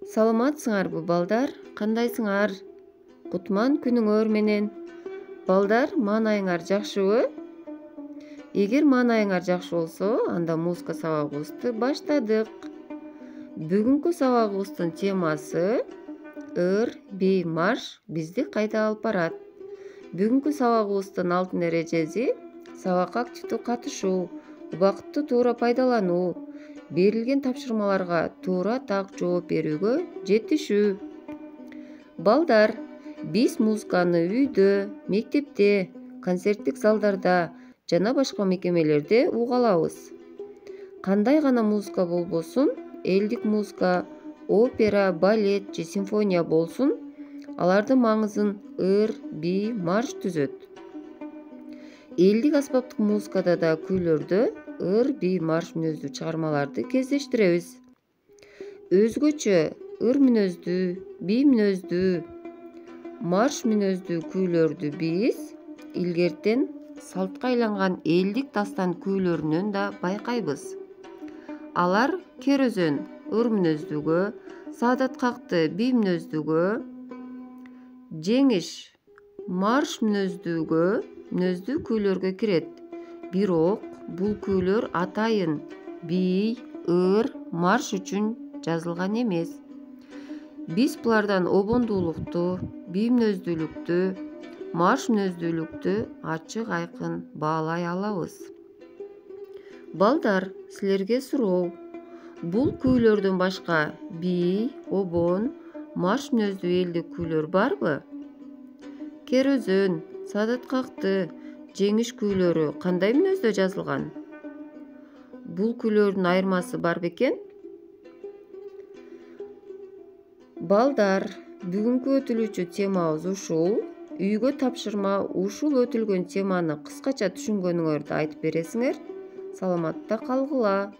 Саламатсыңарбы балдар? Кандайсыңар? Кутман күнүңөр менен. Балдар, маанайыңар жакшыбы? Эгер маанайыңар жакшы болсо, анда музыка сабагыбызды баштадык. Бүгүнкү сабагыбыздын темасы ыр, би, марш бизди кайда алып барат. Бүгүнкү сабагыбыздын алтын эрежеси сабакка активдүү катышуу, убакытты туура пайдалануу, берилген тапшырмаларга туура так жооп берүүгө жетишүү. Балдар, биз музыканы үйдө, мектепте, концерттик залдарда жана башка мекемелерде уга алабыз. Кандай гана музыка болбосун, элдик музыка, опера, балет же симфония болсун, алардын маңызын ыр, би, марш түзөт. Элдик аспаптык музыкада да күйлөрдө ыр, би, марш мүнөздүү чыгармаларды кездештиребиз. Өзгөчө ыр мүнөздүү, би мүнөздүү, марш мүнөздүү күйлөрдү биз илгертен салтка айланган элдик дастан күйлөрүнөн да байкайбыз. Алар Керөзөн ыр мүнөздүүгө, Саадат какты би мүнөздүүгө, Жеңиш марш мүнөздүү күйлөргө кирет. Бирок бул күйлөр атайын би, ыр, марш үчүн жазылган эмес. Биз булардан обондуулукту, би мүнөздүүлүктү, марш мүнөздүүлүктү ачык айкын баалай алабыз. Балдар, силерге суроо. Бул күйлөрдөн башка би, обон, марш мүнөздүү элдик күйлөр барбы? Керөзөн, Саадат какты, Жеңиш күйлөрү кандай мүнөздө жазылган? Бул күйлөрдүн айырмасы бар бекен? Балдар, бүгүнкү өтүлүүчү темабыз ушул. Үйгө тапшырма ушул өтүлгөн теманы кыскача түшүнгөнүңөрдү айтып бересиңер. Саламатта калгыла.